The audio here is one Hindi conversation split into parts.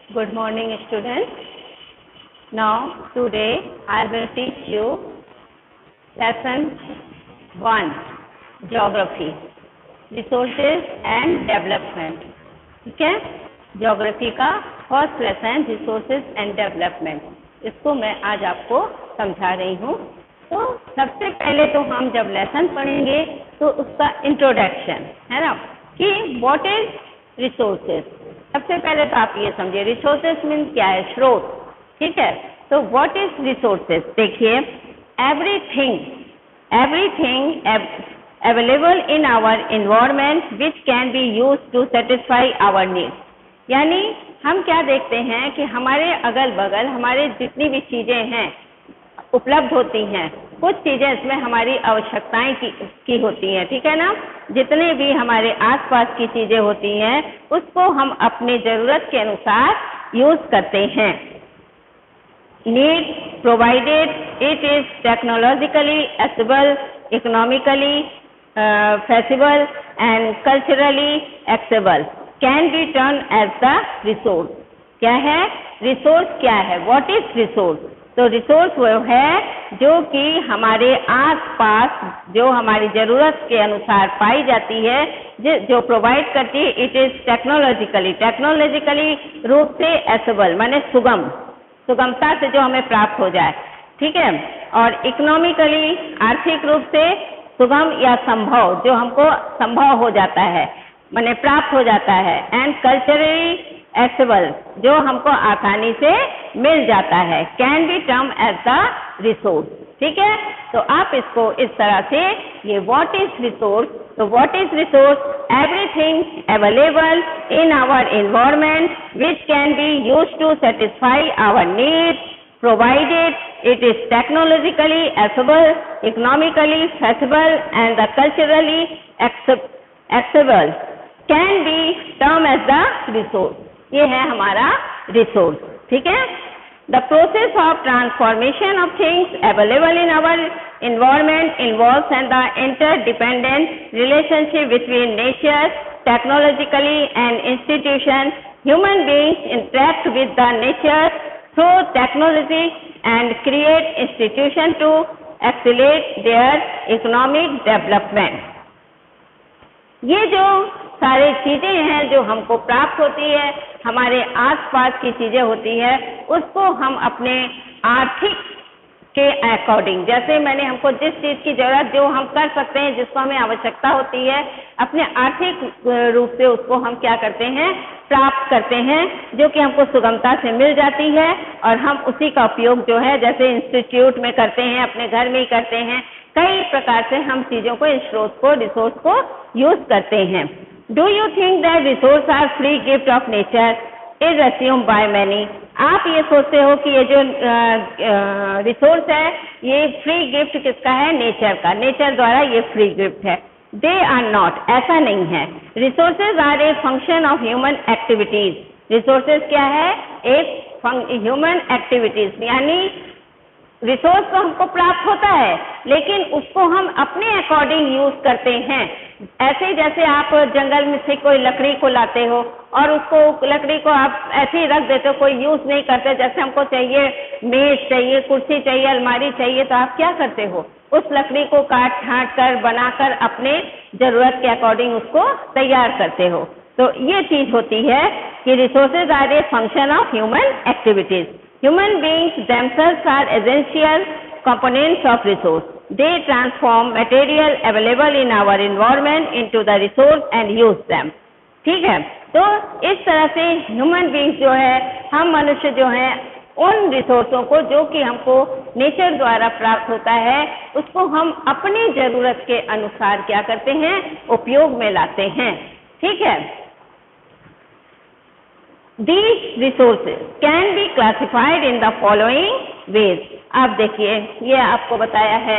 Good morning, students. Now, today I will teach you lesson 1, Geography, Resources and Development. ठीक है, Geography का first lesson Resources and Development. इसको मैं आज आपको समझा रही हूँ. तो सबसे पहले तो हम जब लेसन पढ़ेंगे तो उसका इंट्रोडक्शन है ना कि व्हाट इज रिसोर्सेज. सबसे पहले तो आप ये समझिए रिसोर्सेज मीन्स क्या है, स्रोत. ठीक है, तो व्हाट इज रिसोर्सेज. देखिए, everything available in our environment which can be used to satisfy our needs. यानी हम क्या देखते हैं कि हमारे अगल बगल हमारे जितनी भी चीजें हैं उपलब्ध होती हैं. कुछ चीजें इसमें हमारी आवश्यकताएं की होती हैं. ठीक है ना, जितने भी हमारे आसपास की चीजें होती हैं उसको हम अपने जरूरत के अनुसार यूज करते हैं. Need provided it is technologically accessible, economically feasible and culturally acceptable can be termed as the resource. क्या है रिसोर्स? क्या है, व्हाट इज रिसोर्स? तो रिसोर्स वो है जो कि हमारे आसपास जो हमारी जरूरत के अनुसार पाई जाती है, जो प्रोवाइड करती है. इट इज टेक्नोलॉजिकली रूप से एक्सेसिबल माने सुगमता से जो हमें प्राप्त हो जाए. ठीक है, और इकोनॉमिकली आर्थिक रूप से सुगम या संभव, जो हमको संभव हो जाता है माने प्राप्त हो जाता है. एंड कल्चरली एक्सेसिबल, जो हमको आसानी से मिल जाता है. Can be term as the resource. ठीक है, तो आप इसको इस तरह से ये व्हाट इज रिसोर्स. तो what is resource? Everything available in our environment which can be used to satisfy our needs provided it is technologically accessible, economically feasible and the culturally acceptable can be termed as the resource. ये है हमारा रिसोर्स. ठीक है, the process of transformation of things available in our environment involves and the interdependent relationship between nature, technologically and institution. Human beings interact with the nature through technology and create institution to accelerate their economic development. ये जो सारी चीजें हैं जो हमको प्राप्त होती है, हमारे आसपास की चीजें होती है, उसको हम अपने आर्थिक के अकॉर्डिंग, जैसे मैंने हमको जिस चीज की जरूरत जो हम कर सकते हैं, जिसको हमें आवश्यकता होती है, अपने आर्थिक रूप से उसको हम क्या करते हैं, प्राप्त करते हैं, जो कि हमको सुगमता से मिल जाती है. और हम उसी का उपयोग जो है जैसे इंस्टीट्यूट में करते हैं, अपने घर में ही करते हैं. कई प्रकार से हम चीजों को, इस स्रोत को, रिसोर्स को यूज करते हैं. Do you think that resource are free gift of nature is assumed by many. आप ये सोचते हो कि ये जो रिसोर्स है ये फ्री गिफ्ट किसका है? नेचर का. नेचर द्वारा ये फ्री गिफ्ट है. दे आर नॉट, ऐसा नहीं है. Resources are a function of human activities. Resources क्या है? एक ह्यूमन एक्टिविटीज, यानी रिसोर्स तो हमको प्राप्त होता है लेकिन उसको हम अपने अकॉर्डिंग यूज करते हैं. ऐसे जैसे आप जंगल में से कोई लकड़ी को लाते हो और उसको लकड़ी को आप ऐसे ही रख देते हो, कोई यूज नहीं करते. जैसे हमको चाहिए मेज चाहिए, कुर्सी चाहिए, अलमारी चाहिए, तो आप क्या करते हो? उस लकड़ी को काट छांट कर बनाकर अपने जरूरत के अकॉर्डिंग उसको तैयार करते हो. तो ये चीज होती है कि resources are a function of human activities. Human beings themselves are essential components of resource. They transform material available in our environment into the resource and use them. ठीक है, तो इस तरह से ह्यूमन बींग्स जो है, हम मनुष्य जो है, उन रिसोर्सों को जो कि हमको नेचर द्वारा प्राप्त होता है उसको हम अपनी जरूरत के अनुसार क्या करते हैं? उपयोग में लाते हैं. ठीक है, These resources can be classified in the following ways. आप देखिए, ये आपको बताया है,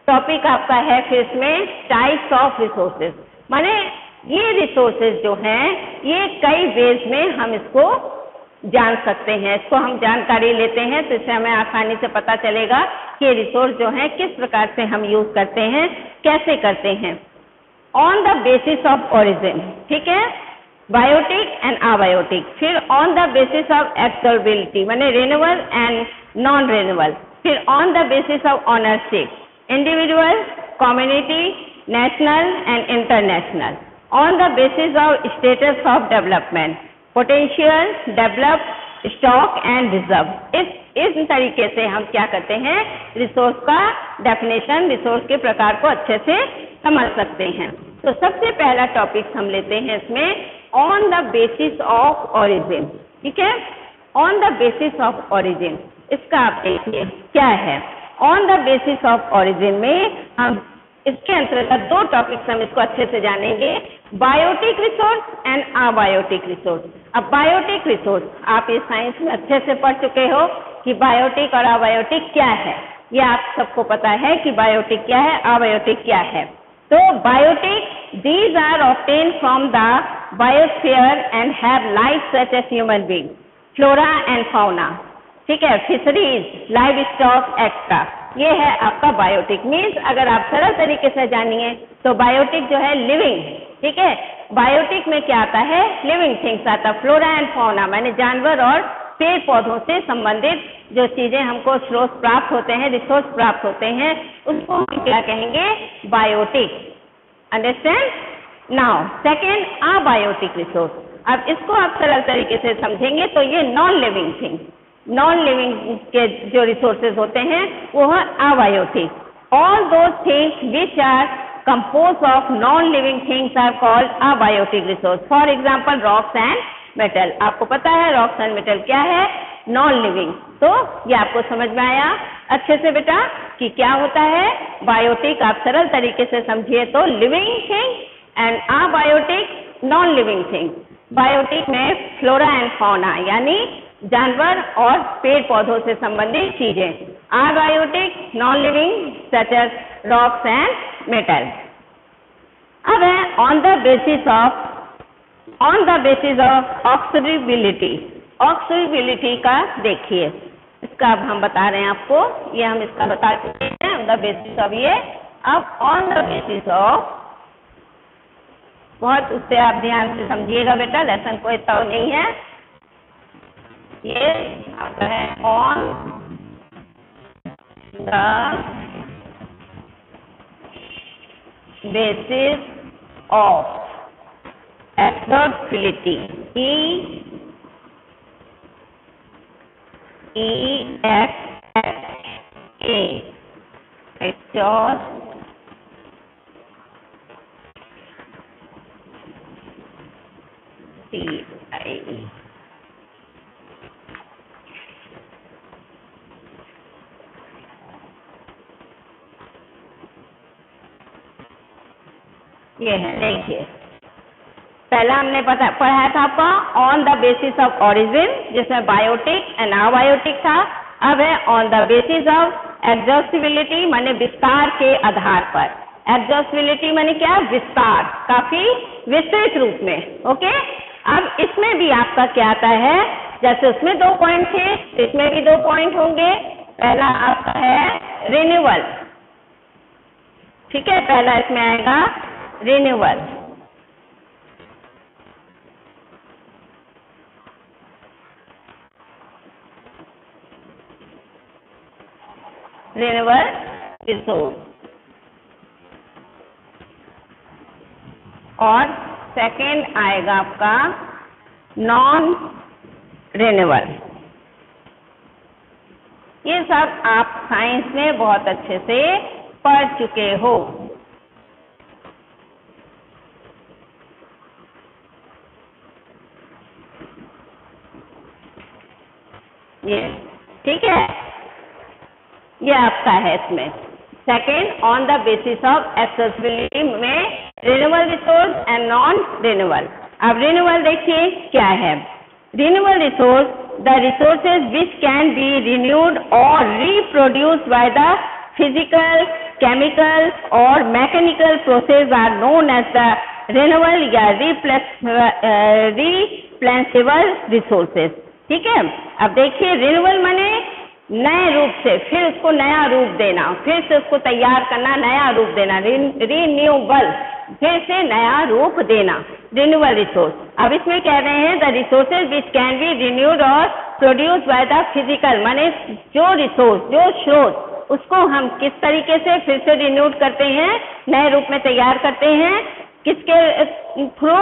टॉपिक आपका है फिर इसमें टाइप्स ऑफ रिसोर्सेज. माने ये रिसोर्सेज जो हैं ये कई वेज में हम इसको जान सकते हैं. इसको हम जानकारी लेते हैं तो इससे हमें आसानी से पता चलेगा कि रिसोर्स जो है किस प्रकार से हम यूज करते हैं, कैसे करते हैं. On the basis of origin. ठीक है, बायोटिक एंड अबायोटिक, फिर ऑन द बेसिस ऑफ एब्सॉर्बिलिटी माने रिन्यूएबल एंड नॉन रिन्यूएबल, फिर on the basis of ownership, individual, community, national and international, on the basis of status of development, potential, develop, stock and reserve. इस तरीके से हम क्या करते हैं, रिसोर्स का डेफिनेशन, रिसोर्स के प्रकार को अच्छे से समझ सकते हैं। तो सबसे पहला टॉपिक हम लेते हैं इसमें on the basis of origin. ठीक है, on the basis of origin, इसका आप देखिए क्या है। On the basis of origin में हम इसके अंतर्गत दो टॉपिक्स हम इसको अच्छे से जानेंगे, biotic resource and abiotic resource. अब बायोटिक रिसोर्स आप इस साइंस में अच्छे से पढ़ चुके हो कि बायोटिक और अबायोटिक क्या है, ये आप सबको पता है कि बायोटिक क्या है, अबायोटिक क्या है। तो biotic, these are obtained from the biosphere and have life such as human being, flora and fauna, ठीक है, फिशरीज, लाइव स्टॉक एक्स्ट्रा, ये है आपका बायोटिक। मीन्स अगर आप सरल तरीके से जानिए तो बायोटिक जो है लिविंग, ठीक है, बायोटिक में क्या आता है, लिविंग थिंग्स आता है, फ्लोरा एंड फाउना माने जानवर और पेड़ पौधों से संबंधित जो चीजें हमको स्रोत प्राप्त होते हैं, रिसोर्स प्राप्त होते हैं, उसको हम क्या कहेंगे, biotic. Understand now. Second, abiotic resource. अब इसको आप सरल तरीके से समझेंगे तो ये non living thing, non living के जो रिसोर्सेज होते हैं वो है abiotic. All those things which are compose of non living things are called abiotic resource. For example rocks and metal. आपको पता है रॉक्स एंड मेटल क्या है, नॉन लिविंग। तो ये आपको समझ में आया अच्छे से बेटा कि क्या होता है बायोटिक। आप सरल तरीके से समझिए तो living thing and abiotic non living thing. Biotic में फ्लोरा एंड फौना यानी जानवर और पेड़ पौधों से संबंधित चीजें, abiotic non living such as rocks and metal. अब है on the basis of oxidability. Oxidability का देखिए, इसका अब हम बता रहे हैं आपको, ये हम इसका बता चुके हैं ऑन द बेसिस ऑफ ये। अब ऑन द बेसिस ऑफ, बहुत उससे आप ध्यान से समझिएगा बेटा, लेसन कोई तो नहीं है, ये आपका है ऑन द बेसिस ऑफ एक्सॉर्बिलिटी, ये है। देखिए पहला हमने पढ़ाया था आपका on the basis of origin, जिसमें बायोटिक एंड अबायोटिक था। अब है on the basis of exhaustibility माने विस्तार के आधार पर। एग्जॉस्टिबिलिटी माने क्या, विस्तार, काफी विस्तृत रूप में। ओके, अब इसमें भी आपका क्या आता है, जैसे उसमें 2 पॉइंट थे, इसमें भी 2 पॉइंट होंगे। पहला आपका है रिन्यूअल, ठीक है, पहला इसमें आएगा रिन्यूअल। रिन्यूअल रिसोर्स, और सेकेंड आएगा आपका नॉन रिन्यूअल। ये सब आप साइंस में बहुत अच्छे से पढ़ चुके हो। ये ठीक है, ये आपका है इसमें second on the basis of accessibility में renewal resource and non renewal. अब रिन्यूअल देखिए क्या है, renewal resource the resources which can be renewed और reproduced by the physical, chemical और mechanical process are known as the renewal या रिप्लेसेबल रिसोर्सेज। ठीक है, अब देखिए रिन्यूअल माने नए रूप से फिर उसको नया रूप देना, फिर से उसको तैयार करना, नया रूप देना। रिन्यूएबल फिर से नया रूप देना, रिन्यूएबल रिसोर्स। अब इसमें कह रहे हैं the resources which can be renewed और प्रोड्यूस बाय द फिजिकल, माने जो रिसोर्स, जो स्रोत, उसको हम किस तरीके से फिर से रिन्यूड करते हैं, नए रूप में तैयार करते हैं, किसके थ्रू,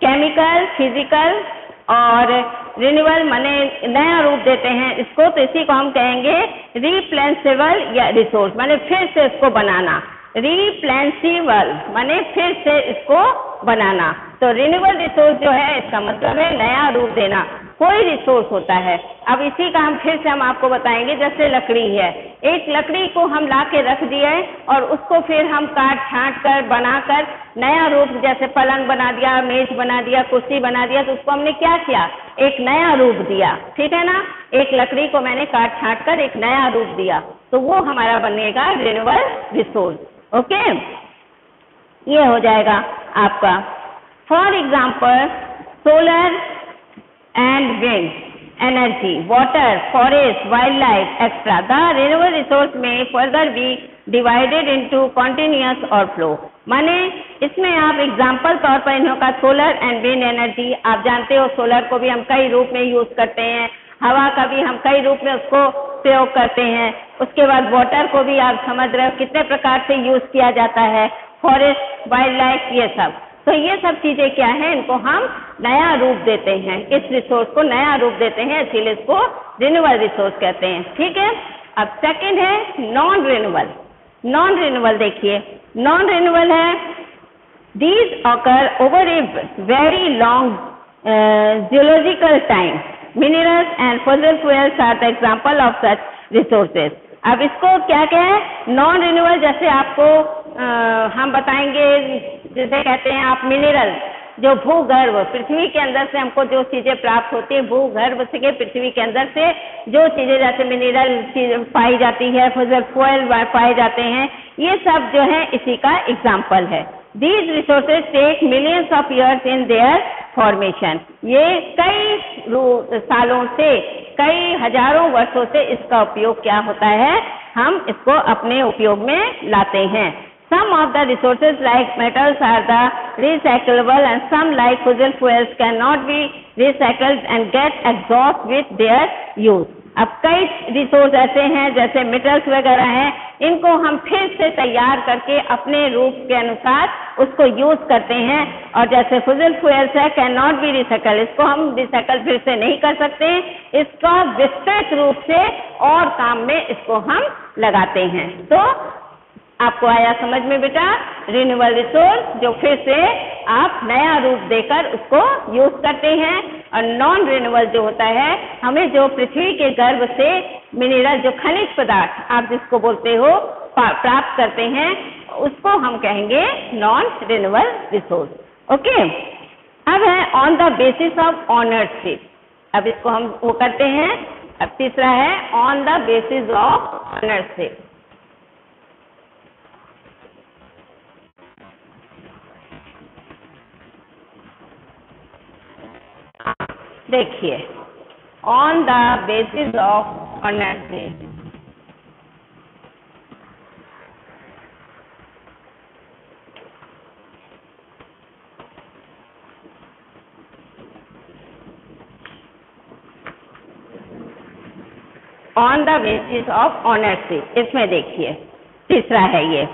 केमिकल, फिजिकल और रिन्यूएबल, माने नया रूप देते हैं इसको, तो इसी को हम कहेंगे रिप्लेसेबल या रिसोर्स, माने फिर से इसको बनाना, रिप्लेसेबल माने फिर से इसको बनाना। तो रिन्यूएबल रिसोर्स जो है इसका मतलब है नया रूप देना, कोई रिसोर्स होता है। अब इसी का हम फिर से हम आपको बताएंगे, जैसे लकड़ी है, एक लकड़ी को हम ला के रख दिए और उसको फिर हम काट छांट कर बनाकर नया रूप, जैसे पलंग बना दिया, मेज बना दिया, कुर्सी बना दिया, तो उसको हमने क्या किया, एक नया रूप दिया, ठीक है ना। एक लकड़ी को मैंने काट छांट कर एक नया रूप दिया, तो वो हमारा बनेगा रिन्यूएबल रिसोर्स। ओके, ये हो जाएगा आपका। For example solar and wind energy, water, forest, wildlife, etc. The renewable resource may further be divided into continuous और flow। माने इसमें आप एग्जाम्पल तौर पर इन्हों का सोलर एंड विंड एनर्जी, आप जानते हो सोलर को भी हम कई रूप में यूज करते हैं, हवा का भी हम कई रूप में उसको प्रयोग करते हैं। उसके बाद वाटर को भी आप समझ रहे हो कितने प्रकार से यूज किया जाता है, फॉरेस्ट, वाइल्ड लाइफ, ये सब। तो ये सब चीजें क्या है, इनको हम नया रूप देते हैं, इस रिसोर्स को नया रूप देते हैं, इसीलिए इसको रिन्यूएबल रिसोर्स कहते हैं, ठीक है। अब सेकंड है नॉन रिन्यूएबल। नॉन रिन्यूएबल देखिए, नॉन रिन्यूएबल है these occur over a very long geological time, minerals and fossil fuels are the example of such resources. अब इसको क्या क्या है, नॉन रिन्यूएबल, जैसे आपको हम बताएंगे, जैसे कहते हैं आप मिनरल, जो भूगर्भ, पृथ्वी के अंदर से हमको जो चीजें प्राप्त होती है, भूगर्भ से पृथ्वी के अंदर से जो चीजें, जैसे मिनरल चीज पाई जाती है, फॉसिल फ्यूल पाए जाते हैं, ये सब जो है इसी का एग्जाम्पल है। These resources take millions of years in their formation। ये कई सालों से, कई हजारों वर्षों से इसका उपयोग क्या होता है, हम इसको अपने उपयोग में लाते हैं। Some of the resources like metals are the recyclable and some like fossil fuels cannot be recycled and get exhaust with their use। अब कई रिसोर्स ऐसे हैं जैसे मेटल्स वगैरह हैं, इनको हम फिर से तैयार करके अपने रूप के अनुसार उसको यूज करते हैं, और जैसे फॉसिल फ्यूल्स है कैन नॉट बी रिसाइकल, इसको हम रिसाइकल फिर से नहीं कर सकते, इसका विस्तृत रूप से और काम में इसको हम लगाते हैं। तो आपको आया समझ में बेटा, रिन्यूएबल रिसोर्स जो फिर से आप नया रूप देकर उसको यूज करते हैं, और नॉन रिन्यूएबल जो होता है हमें जो पृथ्वी के गर्भ से मिनरल, जो खनिज पदार्थ आप जिसको बोलते हो प्राप्त करते हैं, उसको हम कहेंगे नॉन रिन्यूएबल रिसोर्स। ओके, अब है on the basis of ownership. अब इसको हम वो करते हैं। अब तीसरा है on the basis of ownership. देखिए, on the basis of ownership, on the basis of ownership, इसमें देखिए तीसरा है ये,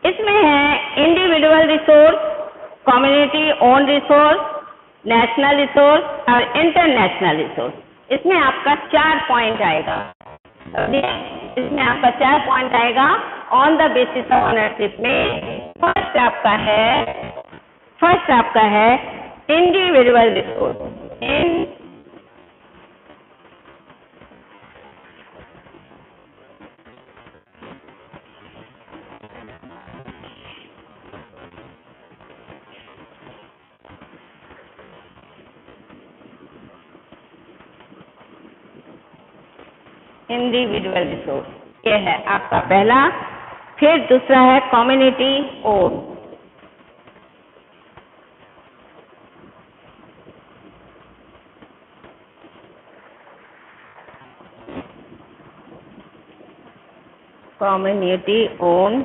इसमें है individual resource, community own resource, national resource और इंटरनेशनल रिसोर्स। इसमें आपका 4 पॉइंट आएगा, इसमें आपका 4 पॉइंट आएगा on the basis of ownership में। फर्स्ट आपका है इंडिविजुअल रिसोर्स, इंडिविजुअल रिसोर्स, ये है आपका पहला। फिर दूसरा है community own, community own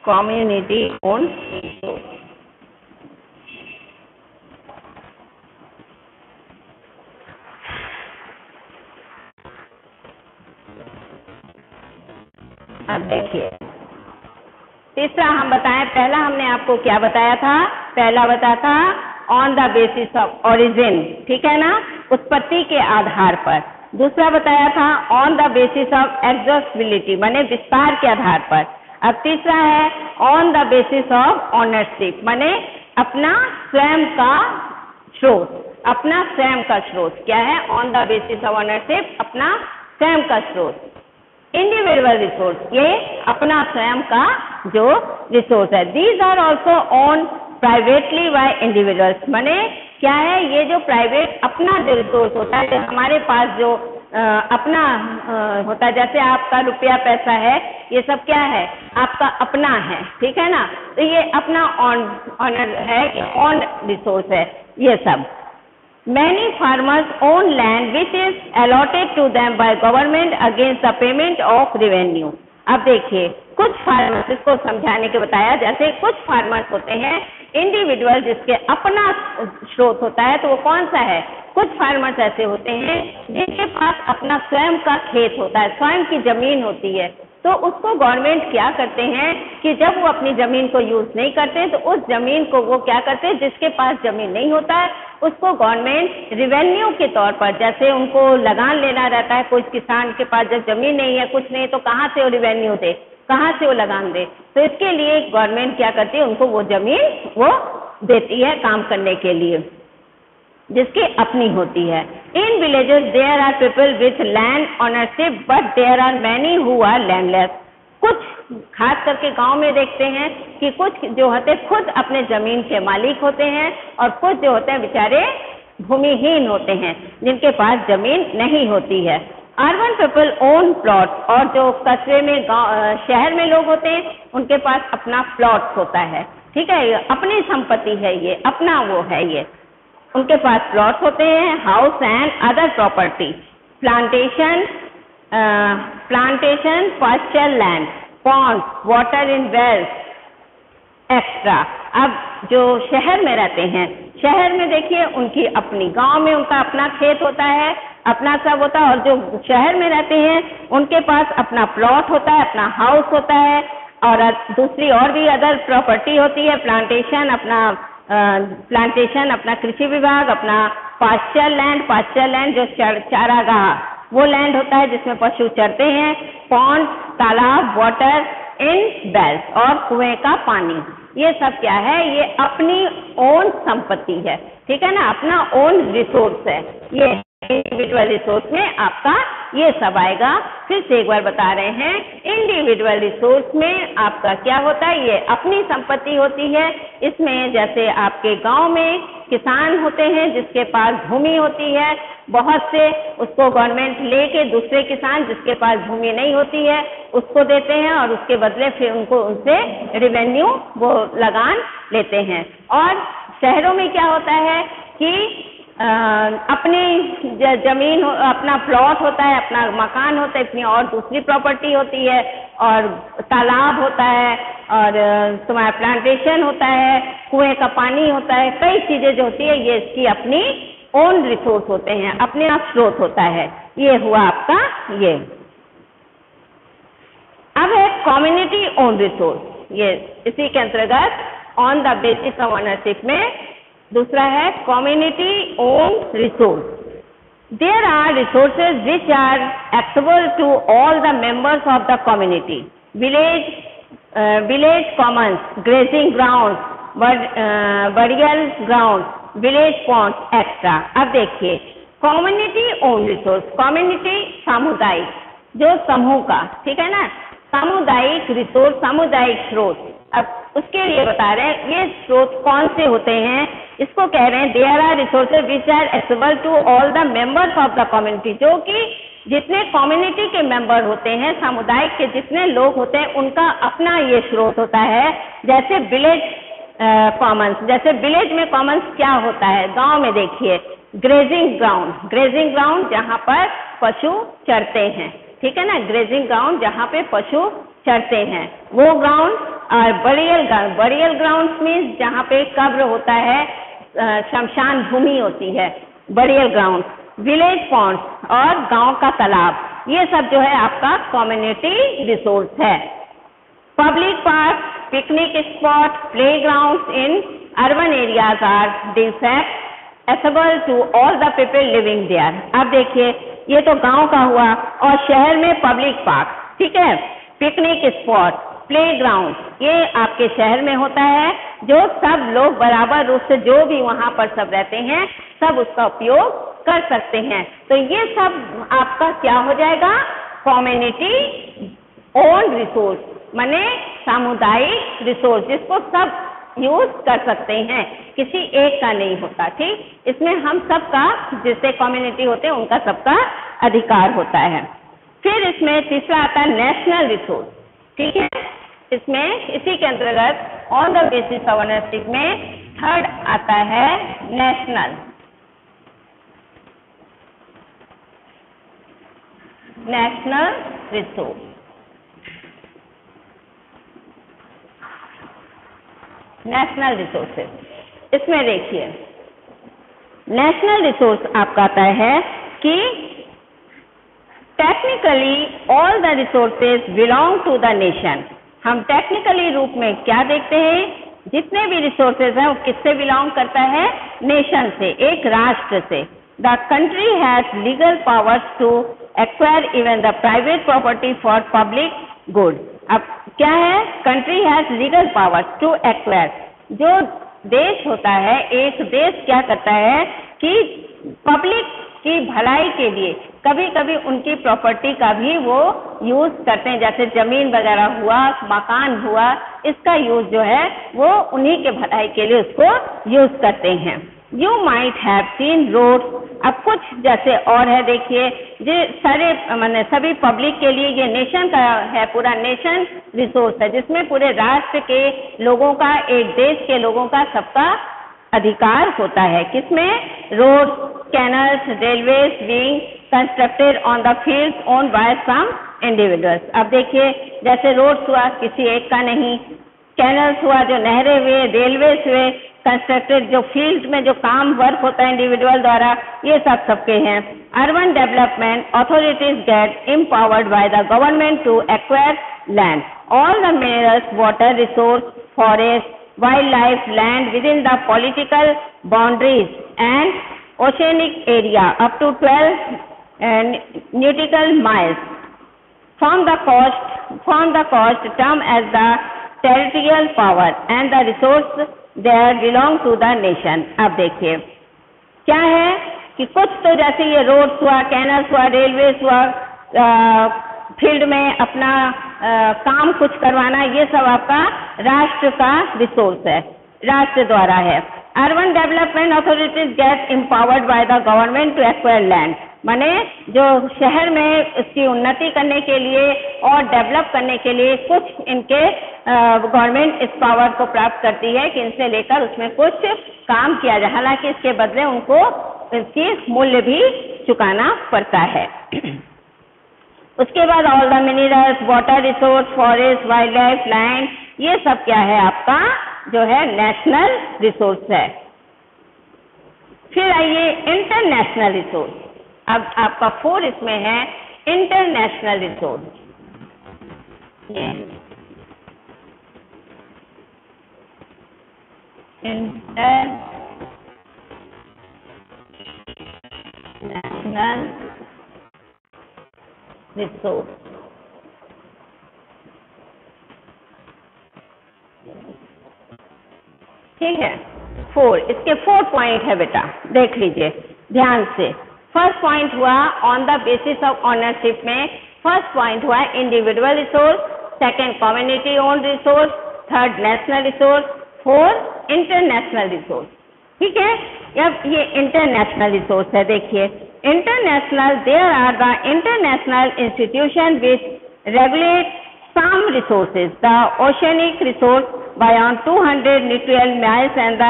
community owned resource. अब देखिए तीसरा हम बताएं, पहला हमने आपको क्या बताया था, पहला बताया था on the basis of origin, ठीक है ना, उत्पत्ति के आधार पर। दूसरा बताया था on the basis of exhaustibility, माने विस्तार के आधार पर। अब तीसरा है on the basis of ownership, माने अपना स्वयं का स्रोत, अपना स्वयं का स्रोत क्या है, on the basis of ownership, अपना स्वयं का स्रोत। इंडिविजुअल रिसोर्स, ये अपना स्वयं का जो रिसोर्स है। These are also own privately by individuals, माने क्या है, ये जो प्राइवेट अपना जो रिसोर्स होता है, हमारे पास जो अपना होता है, जैसे आपका रुपया पैसा है, ये सब क्या है, आपका अपना है, ठीक है ना, तो ये अपना ऑनर है, ऑन रिसोर्स है ये सब। Many farmers own land which is allotted to them by government against the payment of revenue. अब देखिए कुछ फार्मर्स, इसको समझाने के बताया, जैसे कुछ फार्मर्स होते हैं इंडिविजुअल जिसके अपना स्रोत होता है, तो वो कौन सा है, कुछ फार्मर्स ऐसे होते हैं जिनके पास अपना स्वयं का खेत होता है, स्वयं की जमीन होती है, तो उसको गवर्नमेंट क्या करते हैं कि जब वो अपनी जमीन को यूज नहीं करते तो उस जमीन को वो क्या करते हैं, जिसके पास जमीन नहीं होता है उसको गवर्नमेंट रिवेन्यू के तौर पर, जैसे उनको लगान लेना रहता है, कोई किसान के पास जब जमीन नहीं है, कुछ नहीं, तो कहाँ से वो रिवेन्यू दे, कहाँ से वो लगान दे, तो इसके लिए गवर्नमेंट क्या करती है, उनको वो जमीन वो देती है काम करने के लिए जिसकी अपनी होती है। In villages there are people with land ownership but there are many who are landless. कुछ खास करके गांव में देखते हैं कि कुछ जो होते खुद अपने जमीन के मालिक होते हैं और कुछ जो होते हैं बेचारे भूमिहीन होते हैं जिनके पास जमीन नहीं होती है। अर्बन पीपल ओन प्लॉट, और जो कस्बे में शहर में लोग होते हैं उनके पास अपना प्लॉट होता है, ठीक है, ये अपनी संपत्ति है, ये अपना वो है, ये उनके पास प्लॉट होते हैं। House and other property, plantation, pasture land, pond, water in wells extra. अब जो शहर में रहते हैं, शहर में देखिए उनकी अपनी, गांव में उनका अपना खेत होता है, अपना सब होता है, और जो शहर में रहते हैं उनके पास अपना प्लॉट होता है, अपना हाउस होता है, और दूसरी और भी अदर प्रॉपर्टी होती है, प्लांटेशन, अपना कृषि विभाग, अपना पास्चर लैंड जो चारागाह वो लैंड होता है जिसमें पशु चरते हैं, पॉन्ड, तालाब, वाटर इन वेल्स, और कुएं का पानी, ये सब क्या है, ये अपनी ओन संपत्ति है, ठीक है ना, अपना ओन रिसोर्स है। ये इंडिविजुअल रिसोर्स में आपका ये सब आएगा। फिर से एक बार बता रहे हैं, इंडिविजुअल रिसोर्स में आपका क्या होता है, ये अपनी संपत्ति होती है। इसमें जैसे आपके गांव में किसान होते हैं जिसके पास भूमि होती है बहुत से, उसको गवर्नमेंट लेके दूसरे किसान जिसके पास भूमि नहीं होती है उसको देते हैं, और उसके बदले फिर उनको उनसे रिवेन्यू वो लगान लेते हैं। और शहरों में क्या होता है कि अपनी जमीन, अपना प्लॉट होता है, अपना मकान होता है, अपनी और दूसरी प्रॉपर्टी होती है, और तालाब होता है, और तुम्हारा प्लांटेशन होता है, कुएं का पानी होता है, कई चीजें जो होती है ये इसकी अपनी ओन रिसोर्स होते हैं, अपने आप स्रोत होता है। ये हुआ आपका ये। अब है कम्युनिटी ओन रिसोर्स, ये इसी के अंतर्गत on the basis of ownership में दूसरा है community own resource. There are resources which are accessible to all the members of the community, village commons, grazing ground, burial ground, village pond extra. अब देखिए कम्युनिटी ओन रिसोर्स, कम्युनिटी सामुदायिक, जो समूह का, ठीक है ना, सामुदायिक रिसोर्स, सामुदायिक स्रोत। अब उसके लिए बता रहे हैं ये स्रोत कौन से होते हैं, इसको कह रहे हैं there are resources which are accessible to all the members of the community, जो कि जितने कम्युनिटी के मेंबर होते हैं, समुदाय के जितने लोग होते हैं उनका अपना ये स्रोत होता है। जैसे विलेज कॉमन्स, जैसे विलेज में कॉमन्स क्या होता है, गांव में देखिए ग्रेजिंग ग्राउंड जहाँ पर पशु चरते हैं, ठीक है ना, ग्रेजिंग ग्राउंड जहाँ पे पशु चरते हैं वो ग्राउंड और बरियल ग्राउंड्स मीन्स जहाँ पे कब्र होता है, शमशान भूमि होती है, बरियल ग्राउंड, विलेज पॉन्ड्स और गांव का तालाब, ये सब जो है आपका कम्युनिटी रिसोर्स है। Public park, picnic spot, playgrounds in urban areas are the fact accessible to all the people living there। अब देखिए ये तो गांव का हुआ, और शहर में पब्लिक पार्क, ठीक है, पिकनिक स्पॉट, प्लेग्राउंड, ये आपके शहर में होता है, जो सब लोग बराबर रूप से जो भी वहां पर सब रहते हैं सब उसका उपयोग कर सकते हैं। तो ये सब आपका क्या हो जाएगा, कम्युनिटी ओन रिसोर्स, माने सामुदायिक रिसोर्स, जिसको सब यूज कर सकते हैं, किसी एक का नहीं होता। ठीक, इसमें हम सबका, जिससे कम्युनिटी होते हैं उनका सबका अधिकार होता है। फिर इसमें तीसरा आता है नेशनल रिसोर्स, ठीक है, इसमें इसी के अंतर्गत on the basis of ownership में थर्ड आता है नेशनल रिसोर्स। नेशनल रिसोर्सेज, इसमें देखिए नेशनल रिसोर्स आपका आता है कि technically all the resources belong to the nation. हम टेक्निकली रूप में क्या देखते हैं, जितने भी रिसोर्सेज हैं वो किससे बिलोंग करता है, नेशन से, एक राष्ट्र से। The country has legal powers to acquire even the private property for public good. अब क्या है, country has legal powers to acquire, जो देश होता है, एक देश क्या करता है कि पब्लिक की भलाई के लिए कभी कभी उनकी प्रॉपर्टी का भी वो यूज करते हैं, जैसे जमीन वगैरह हुआ, मकान हुआ, इसका यूज जो है वो उन्हीं के भलाई के लिए उसको यूज करते हैं। You might have seen road, अब कुछ जैसे और है, देखिए ये सारे माने सभी पब्लिक के लिए, ये नेशन का है, पूरा नेशन रिसोर्स है, जिसमें पूरे राष्ट्र के लोगों का, एक देश के लोगों का सबका अधिकार होता है। किसमें, road, canals, railways being constructed on the field owned by some individuals. अब देखिए जैसे रोड्स हुआ किसी एक का नहीं, कैनल्स हुआ जो नहरें हुए, रेलवेज हुए कंस्ट्रक्टेड, जो फील्ड में जो काम वर्क होता है इंडिविजुअल द्वारा, ये सब सबके हैं। Urban development authorities get empowered by the government to acquire land, all the minerals, water resource, forest, wild life, land within the political boundaries and oceanic area up to 12 nautical miles from the coast term as the territorial power and the resource there belong to the nation। अब देखिए क्या है कि कुछ तो जैसे ये रोड्स हुआ, कैनल्स हुआ, रेलवेज हुआ, फील्ड में अपना काम कुछ करवाना, ये सब आपका राष्ट्र का रिसोर्स है, राष्ट्र द्वारा है। Urban development authorities get empowered by the government to acquire land, माने जो शहर में इसकी उन्नति करने के लिए और डेवलप करने के लिए कुछ इनके गवर्नमेंट इस पावर को प्राप्त करती है कि इनसे लेकर उसमें कुछ काम किया जाए, हालांकि इसके बदले उनको इसकी मूल्य भी चुकाना पड़ता है। उसके बाद all the minerals, water resource, forest, wild life, land, ये सब क्या है आपका जो है नेशनल रिसोर्स है। फिर आइए इंटरनेशनल रिसोर्स। अब आपका 4 इसमें है इंटरनेशनल रिसोर्स। इंटरनेशनल रिसोर्स, ठीक है। 4, इसके 4 पॉइंट है बेटा, देख लीजिए ध्यान से। फर्स्ट पॉइंट हुआ on the basis of ownership में, फर्स्ट पॉइंट हुआ individual resource, second community own resource, third national resource, 4 international resource, ठीक है। अब ये इंटरनेशनल रिसोर्स है, देखिए international, there are the international institution which regulate some resources, the oceanic resource beyond 200 nautical miles and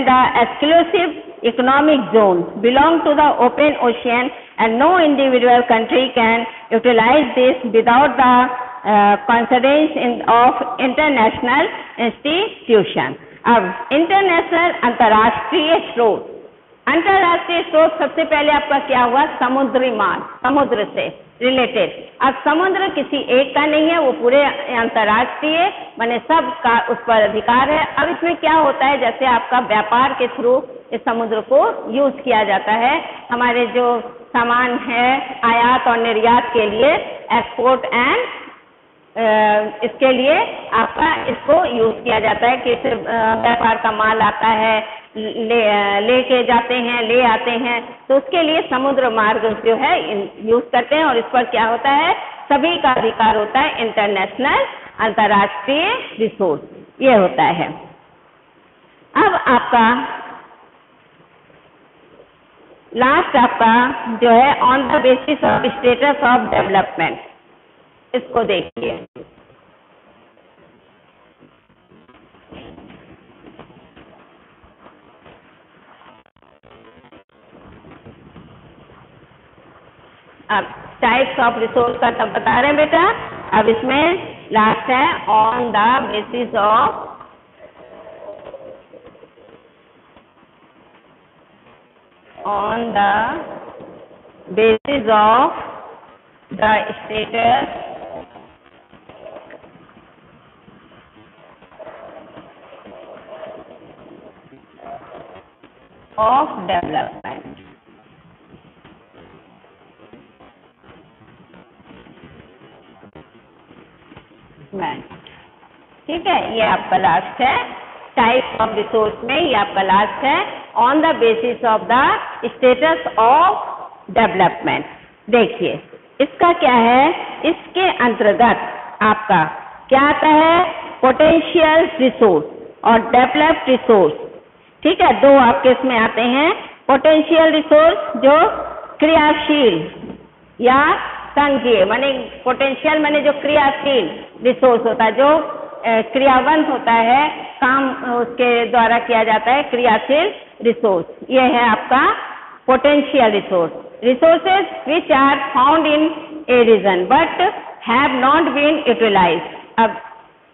the exclusive economic zone belong to the open ocean, and no individual country can utilize this without the conference of international institution. अब इंटरनेशनल अंतर्राष्ट्रीय स्रोत, अंतर्राष्ट्रीय स्रोत सबसे पहले आपका क्या हुआ, समुद्री मार्ग, समुद्र से रिलेटेड। अब समुद्र किसी एक का नहीं है, वो पूरे अंतर्राष्ट्रीय माने सब का उस पर अधिकार है। अब इसमें क्या होता है, जैसे आपका व्यापार के थ्रू इस समुद्र को यूज किया जाता है, हमारे जो सामान है आयात और निर्यात के लिए, एक्सपोर्ट एंड इसके लिए आपका इसको यूज किया जाता है कि व्यापार का माल आता है, लेके जाते हैं, ले आते हैं, तो उसके लिए समुद्र मार्ग जो है यूज करते हैं और इस पर क्या होता है, सभी का अधिकार होता है, इंटरनेशनल अंतर्राष्ट्रीय रिसोर्स ये होता है। अब आपका लास्ट आपका जो है on the basis of status of development, इसको देखिए। अब टाइप्स ऑफ रिसोर्स का तब बता रहे हैं बेटा, अब इसमें लास्ट है on the basis of the status of development. ठीक है, ये आपका लास्ट है टाइप ऑफ रिसोर्स में, ये आपका लास्ट है on the basis of the status of development. देखिए इसका क्या है, इसके अंतर्गत आपका क्या आता है, पोटेंशियल रिसोर्स और डेवलप्ड रिसोर्स। ठीक है, दो आपके इसमें आते हैं। पोटेंशियल रिसोर्स जो क्रियाशील या संघीय, माने पोटेंशियल माने जो क्रियाशील रिसोर्स होता है, जो क्रियावंत होता है, काम उसके द्वारा किया जाता है, क्रियाशील रिसोर्स, ये है आपका potential resource. Resources which are found in a region but have not been utilized. अब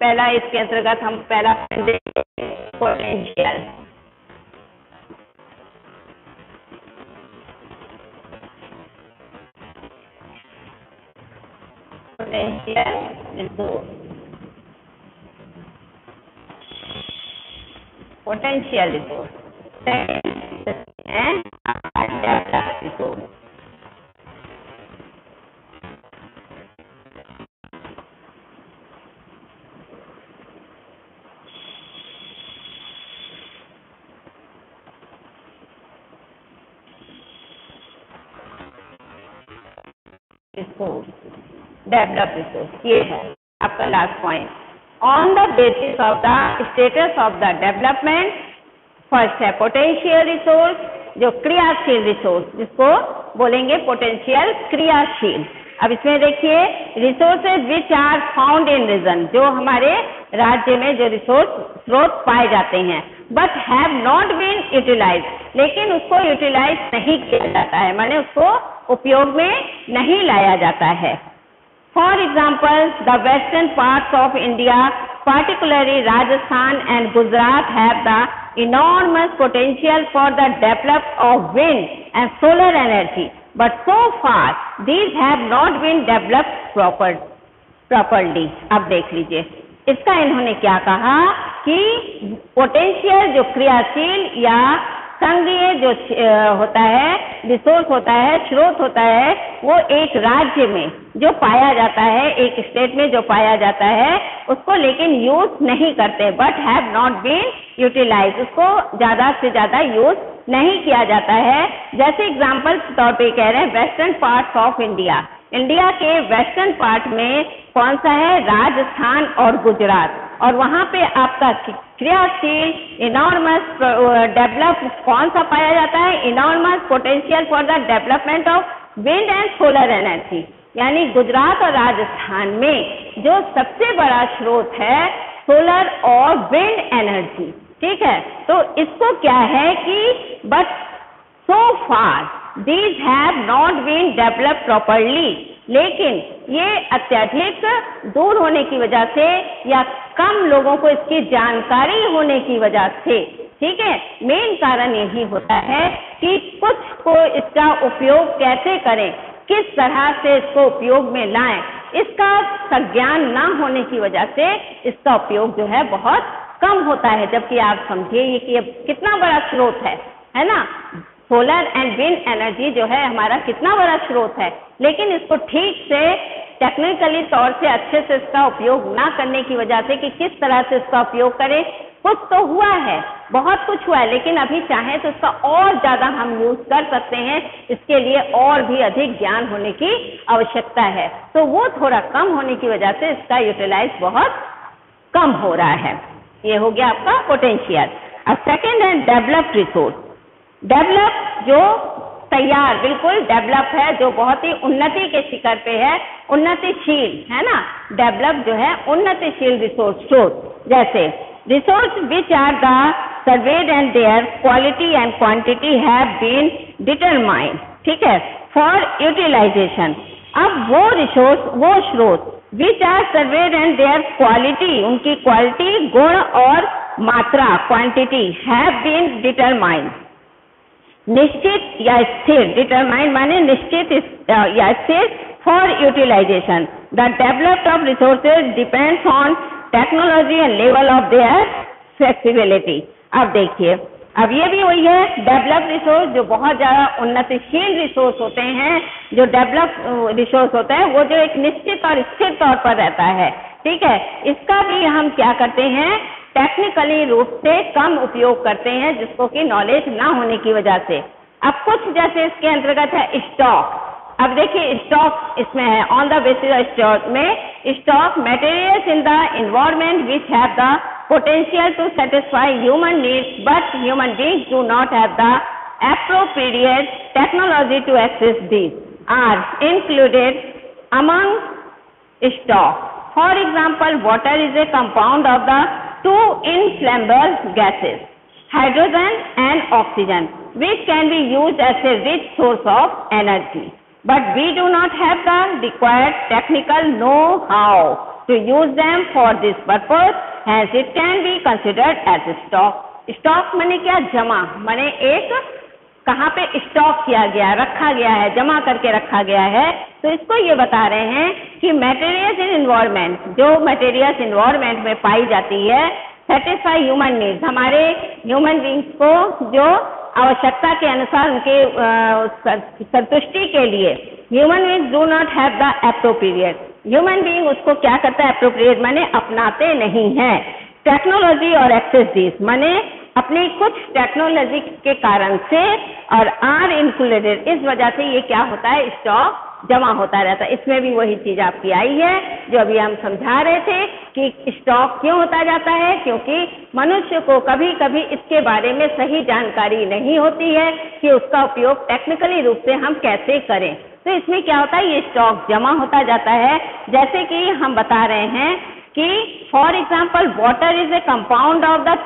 पहला इसके अंतर्गत हम पहला potential, potential resource, potential resource and developed resource. Develop resource, ये है आपका last point. On the basis of the status of the development, first है पोटेंशियल रिसोर्स जो क्रियाशील रिसोर्स, जिसको बोलेंगे पोटेंशियल क्रियाशील। अब इसमें देखिए resources which are found in region, जो हमारे राज्य में जो रिसोर्स स्रोत पाए जाते हैं, but have not been utilize, लेकिन उसको यूटिलाइज नहीं किया जाता है, माने उसको उपयोग में नहीं लाया जाता है। For example the western parts of India, particularly Rajasthan and Gujarat, have the enormous potential for the development of wind and solar energy, but so far these have not been developed properly. अब देख लीजिए इसका इन्होंने क्या कहा कि पोटेंशियल जो क्रियाशील या संघीय जो होता है, रिसोर्स होता है, स्रोत होता है, वो एक राज्य में जो पाया जाता है, एक स्टेट में जो पाया जाता है, उसको लेकिन यूज नहीं करते, but have not been utilize, उसको ज्यादा से ज्यादा यूज नहीं किया जाता है। जैसे एग्जाम्पल तौर पे कह रहे हैं western parts of India, India के वेस्टर्न पार्ट में कौन सा है, राजस्थान और गुजरात, और वहां पे आपका क्रियाशील इनॉर्मस डेवलप कौन सा पाया जाता है, enormous potential for the development of wind and solar energy. यानी गुजरात और राजस्थान में जो सबसे बड़ा स्रोत है सोलर और विंड एनर्जी। ठीक है, तो इसको क्या है कि but so far these have not been developed properly, लेकिन ये अत्यधिक दूर होने की वजह से या कम लोगों को इसकी जानकारी होने की वजह से, ठीक है, मेन कारण यही होता है कि कुछ को इसका उपयोग कैसे करें, किस तरह से इसको उपयोग में लाएं, इसका संज्ञान ना होने की वजह से इसका उपयोग जो है बहुत कम होता है। जबकि आप समझिए कि ये कितना बड़ा स्रोत है ना, सोलर एंड विंड एनर्जी जो है हमारा कितना बड़ा स्रोत है, लेकिन इसको ठीक से टेक्निकली तौर से अच्छे से इसका उपयोग ना करने की वजह से कि किस तरह से इसका उपयोग करें, कुछ तो हुआ है, बहुत कुछ हुआ है, लेकिन अभी चाहें तो इसका और ज्यादा हम यूज कर सकते हैं। इसके लिए और भी अधिक ज्ञान होने की आवश्यकता है, तो वो थोड़ा कम होने की वजह से इसका यूटिलाइज बहुत कम हो रहा है। ये हो गया आपका पोटेंशियल। अब सेकेंड है डेवलप्ड रिसोर्स। डेवलप जो तैयार, बिल्कुल डेवलप है, जो बहुत ही उन्नति के शिखर पे है, उन्नतिशील है ना। डेवलप जो है उन्नतिशील रिसोर्स स्रोत, जैसे resource which are the surveyed and their quality and quantity have been determined, ठीक है, फॉर यूटिलाइजेशन। अब वो रिसोर्स, वो स्रोत which are surveyed and their quality, उनकी क्वालिटी, गुण और मात्रा, क्वांटिटी, हैव बीन डिटरमाइंड, निश्चित या स्थिर, डिटरमाइंड माने निश्चित या स्थिर, for utilization. The developed of resources depends on technology and level of their flexibility. अब देखिए, अब ये भी वही है, डेवलप रिसोर्स जो बहुत ज्यादा उन्नतिशील रिसोर्स होते हैं, जो डेवलप रिसोर्स होते हैं, वो जो एक निश्चित और स्थिर तौर पर रहता है, ठीक है, इसका भी हम क्या करते हैं, टेक्निकली रूप से कम उपयोग करते हैं, जिसको कि नॉलेज ना होने की वजह से। अब कुछ जैसे इसके अंतर्गत है स्टॉक। अब देखिए स्टॉक इसमें है, on the basis of stock में, stock materials in the environment which have the potential to satisfy human needs, but human beings do not have the appropriate technology to access these, are included among stock. For example, water is a compound of the two inflammable gases, hydrogen and oxygen, which can be used as a rich source of energy. But we do not have the required technical know-how to use them for this purpose, hence it can be considered as stock. Stock माने क्या, जमा, माने एक कहाँ पे स्टॉक किया गया, रखा गया है, जमा करके रखा गया है। तो इसको ये बता रहे हैं कि मटेरियल्स इन एनवायरनमेंट, जो मटेरियल्स एनवायरनमेंट में पाई जाती है, सेटिस्फाई ह्यूमन नीड्स, हमारे ह्यूमन बींग्स को जो आवश्यकता के अनुसार उनके संतुष्टि के लिए, human beings do not have the appropriate, human being उसको क्या करता है, एप्रोप्रिएट माने अपनाते नहीं है, टेक्नोलॉजी और एक्सेस दिस माने अपनी कुछ टेक्नोलॉजी के कारण से, और आर इंक्लूडेड, इस वजह से ये क्या होता है, स्टॉक जमा होता रहता है। इसमें भी वही चीज आपकी आई है जो अभी हम समझा रहे थे कि स्टॉक क्यों होता जाता है, क्योंकि मनुष्य को कभी कभी इसके बारे में सही जानकारी नहीं होती है कि उसका उपयोग टेक्निकली रूप से हम कैसे करें। तो इसमें क्या होता है, ये स्टॉक जमा होता जाता है। जैसे कि हम बता रहे हैं कि for example water is a compound of the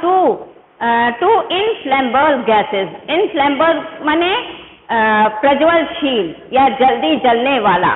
two inflammable gases. Inflammable माने प्रज्वलशील या जल्दी जलने वाला,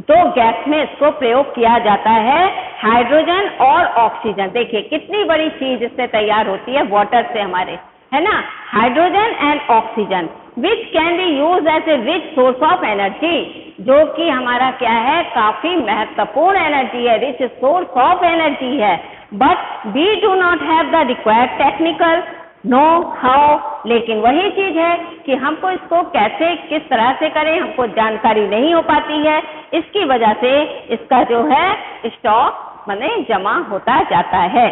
दो गैस में इसको प्रयोग किया जाता है, हाइड्रोजन और ऑक्सीजन। देखिए कितनी बड़ी चीज इससे तैयार होती है, वाटर से हमारे, है ना, hydrogen and oxygen, which can be use as a rich source of energy, जो कि हमारा क्या है, काफी महत्वपूर्ण एनर्जी है, रिच सोर्स ऑफ एनर्जी है। But we do not have the required technical know how, लेकिन वही चीज है कि हमको इसको कैसे किस तरह से करें, हमको जानकारी नहीं हो पाती है, इसकी वजह से इसका जो है स्टॉक माने जमा होता जाता है।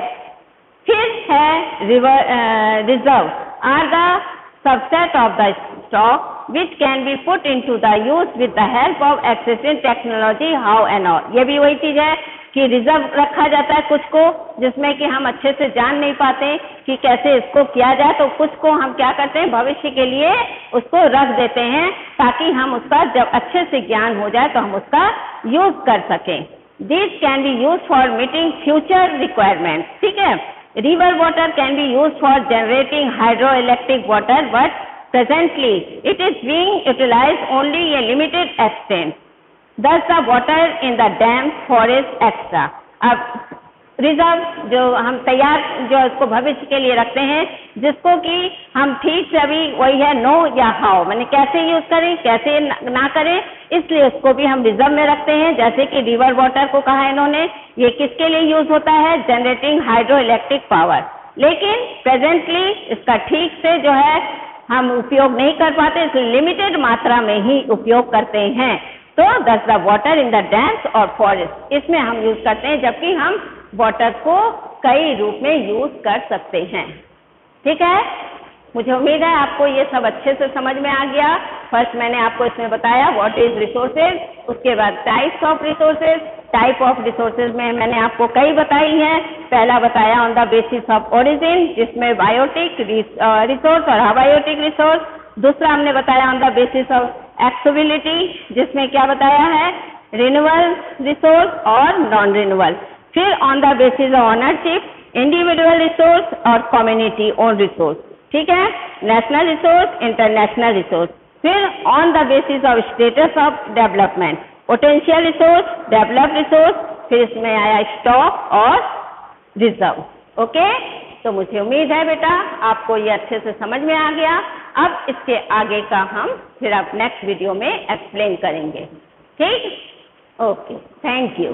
फिर है reserve are the subset of the stock which can be put into the use with the help of existing technology, how and all। ये भी वही चीज है कि रिजर्व रखा जाता है कुछ को, जिसमें कि हम अच्छे से जान नहीं पाते कि कैसे इसको किया जाए, तो कुछ को हम क्या करते हैं, भविष्य के लिए उसको रख देते हैं, ताकि हम उसका जब अच्छे से ज्ञान हो जाए तो हम उसका यूज कर सकें। This can be use for meeting future requirement, ठीक है। River water can be use for generating hydro electric water, but presently it is being utilized only a limited extent, thus the water in the dam, forest, etc. अब रिजर्व जो हम तैयार जो इसको भविष्य के लिए रखते हैं, जिसको कि हम ठीक से अभी वही है नो या हाउ, मैंने कैसे यूज करें कैसे ना करें, इसलिए उसको भी हम रिजर्व में रखते हैं। जैसे कि रिवर वाटर को कहा इन्होंने, ये किसके लिए यूज होता है, जनरेटिंग हाइड्रो इलेक्ट्रिक पावर, लेकिन प्रेजेंटली इसका ठीक से जो है हम उपयोग नहीं कर पाते, इसलिए लिमिटेड मात्रा में ही उपयोग करते हैं। तो दस the water in the dams और फॉरेस्ट, इसमें हम यूज करते हैं, जबकि हम वाटर को कई रूप में यूज कर सकते हैं। ठीक है, मुझे उम्मीद है आपको ये सब अच्छे से समझ में आ गया। फर्स्ट मैंने आपको इसमें बताया व्हाट इज रिसोर्सेज, उसके बाद types of resources. Type of resources में मैंने आपको कई बताई हैं। पहला बताया on the basis of origin, जिसमें बायोटिक रिसोर्स और अबायोटिक रिसोर्स। दूसरा हमने बताया on the basis of accessibility, जिसमें क्या बताया है, रिन्यूएबल रिसोर्स और नॉन रिन्यूएबल। फिर on the basis of ownership, individual resource और कम्युनिटी ओन रिसोर्स। ठीक है, नेशनल रिसोर्स, इंटरनेशनल रिसोर्स। फिर on the basis of status of development, potential resource, developed resource. फिर इसमें आया स्टॉक और रिजर्व। ओके, तो मुझे उम्मीद है बेटा आपको ये अच्छे से समझ में आ गया। अब इसके आगे का हम फिर अब नेक्स्ट वीडियो में एक्सप्लेन करेंगे। ठीक, ओके, थैंक यू।